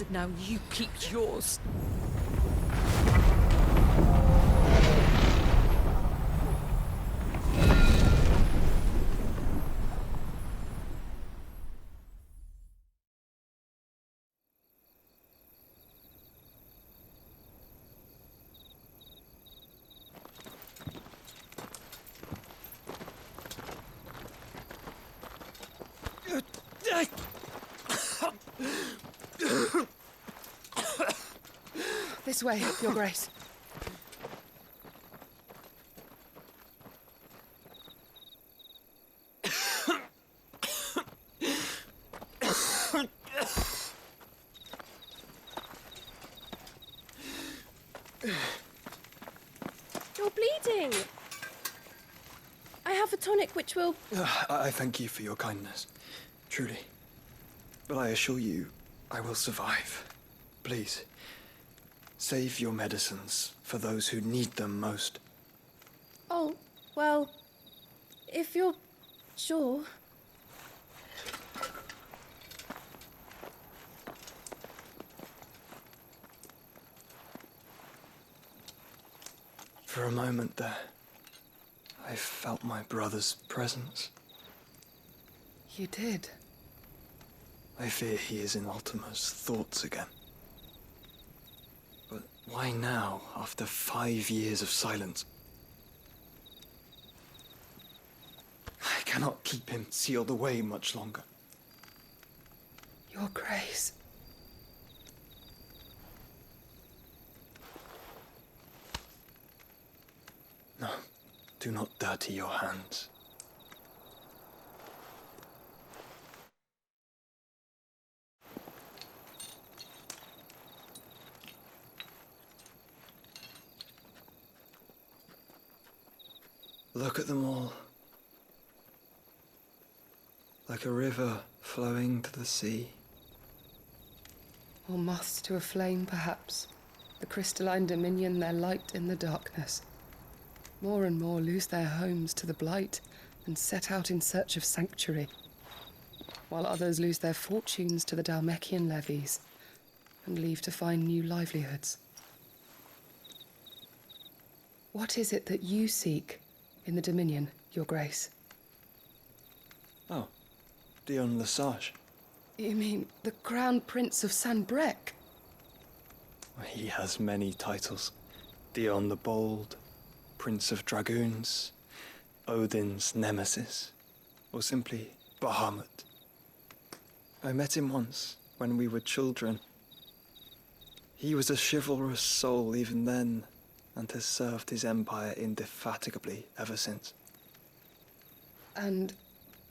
so now you keep yours. This way, Your Grace. You're bleeding. I have a tonic which will... I thank you for your kindness, truly. But I assure you, I will survive. Please, save your medicines for those who need them most. Oh, well, if you're sure... For a moment there, I felt my brother's presence. You did? I fear he is in Ultima's thoughts again. But why now, after 5 years of silence? I cannot keep him sealed away much longer. Your Grace. No, do not dirty your hands. Look at them all. Like a river flowing to the sea. Or moths to a flame, perhaps. The crystalline dominion, their light in the darkness. More and more lose their homes to the blight and set out in search of sanctuary, while others lose their fortunes to the Dhalmekian levies and leave to find new livelihoods. What is it that you seek in the Dominion, Your Grace? Oh, Dion Lesage. You mean the Crown Prince of Sanbreque? He has many titles. Dion the Bold, Prince of Dragoons, Odin's Nemesis, or simply Bahamut. I met him once, when we were children. He was a chivalrous soul even then, and has served his empire indefatigably ever since. And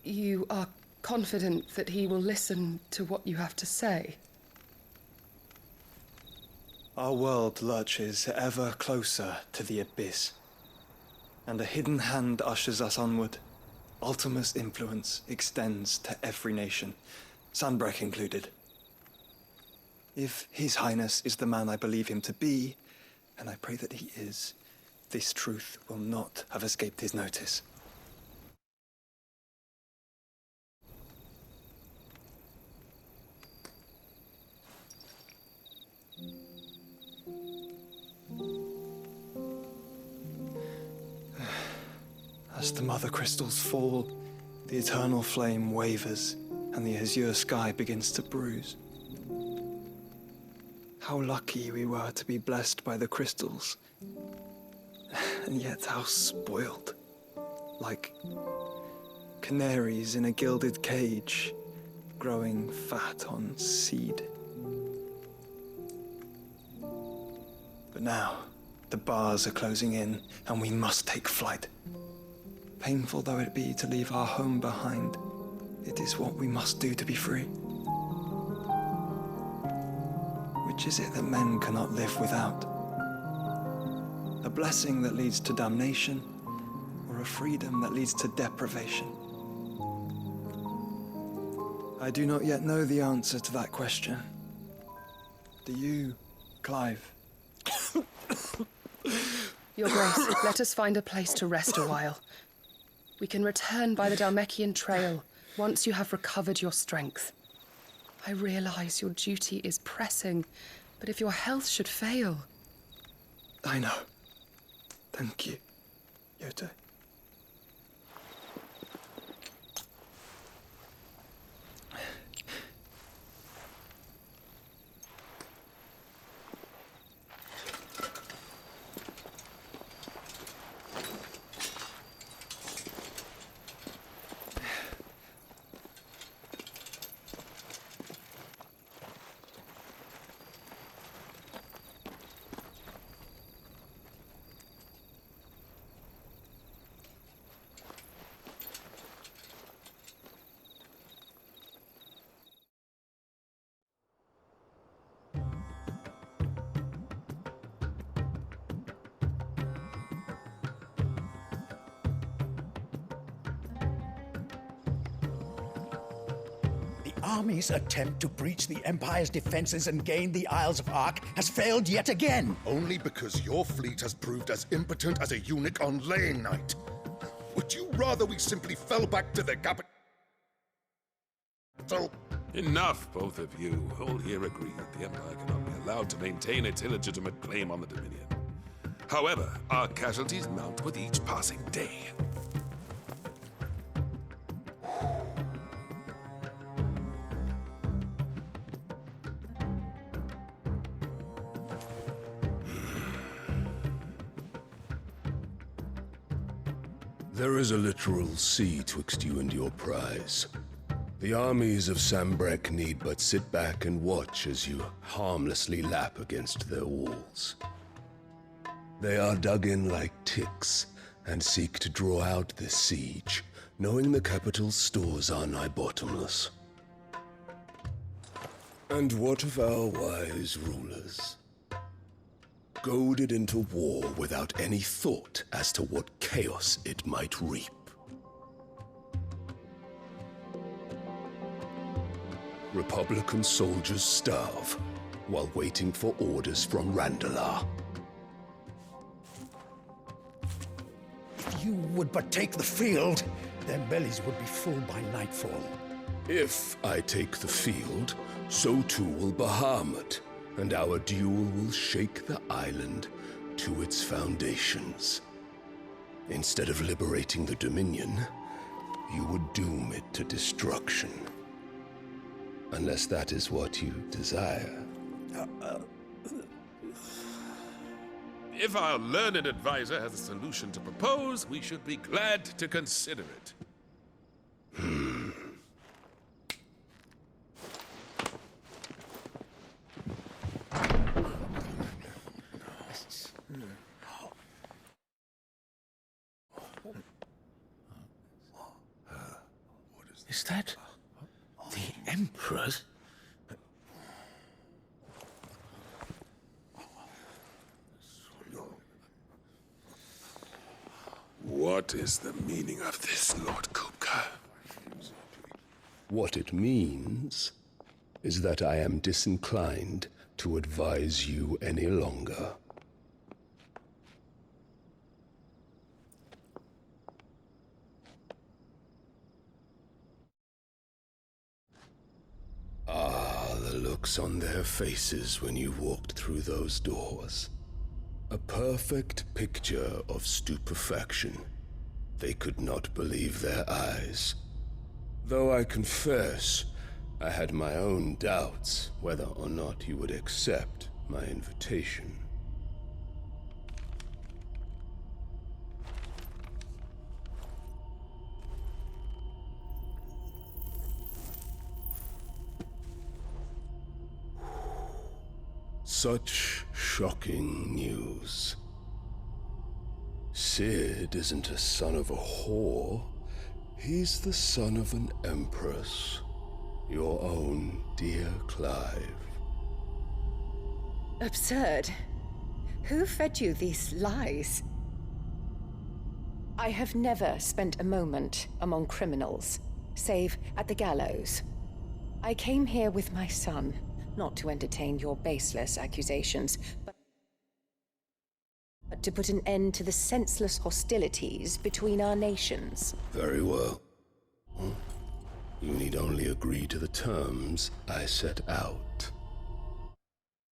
you are confident that he will listen to what you have to say? Our world lurches ever closer to the abyss, and a hidden hand ushers us onward. Ultima's influence extends to every nation, Sanbreque included. If His Highness is the man I believe him to be, and I pray that he is, this truth will not have escaped his notice. As the mother crystals fall, the eternal flame wavers, and the azure sky begins to bruise. How lucky we were to be blessed by the crystals, and yet how spoiled, like canaries in a gilded cage, growing fat on seed. But now, the bars are closing in, and we must take flight. Painful though it be to leave our home behind, it is what we must do to be free. Which is it that men cannot live without? A blessing that leads to damnation, or a freedom that leads to deprivation? I do not yet know the answer to that question. Do you, Clive? Your Grace, let us find a place to rest a while. We can return by the Dhalmekian trail once you have recovered your strength. I realize your duty is pressing, but if your health should fail... I know. Thank you, Yote. Army's attempt to breach the Empire's defenses and gain the Isles of Ark has failed yet again. Only because your fleet has proved as impotent as a eunuch on laying night. Would you rather we simply fell back to the capital? Enough, both of you. All here agree that the Empire cannot be allowed to maintain its illegitimate claim on the Dominion. However, our casualties mount with each passing day. There is a literal sea twixt you and your prize. The armies of Sambrek need but sit back and watch as you harmlessly lap against their walls. They are dug in like ticks and seek to draw out this siege, knowing the capital's stores are nigh bottomless. And what of our wise rulers? Goaded into war without any thought as to what chaos it might reap. Republican soldiers starve while waiting for orders from Randalar. If you would but take the field, their bellies would be full by nightfall. If I take the field, so too will Bahamut, and our duel will shake the island to its foundations. Instead of liberating the Dominion, you would doom it to destruction. Unless that is what you desire. If our learned advisor has a solution to propose, we should be glad to consider it. Is that the Emperor's? What is the meaning of this, Lord Kupka? What it means is that I am disinclined to advise you any longer. The looks on their faces when you walked through those doors. A perfect picture of stupefaction. They could not believe their eyes. Though I confess, I had my own doubts whether or not you would accept my invitation. Such shocking news. Sid isn't a son of a whore. He's the son of an empress. Your own dear Clive. Absurd. Who fed you these lies? I have never spent a moment among criminals, save at the gallows. I came here with my son, not to entertain your baseless accusations, but to put an end to the senseless hostilities between our nations. Very well. You need only agree to the terms I set out.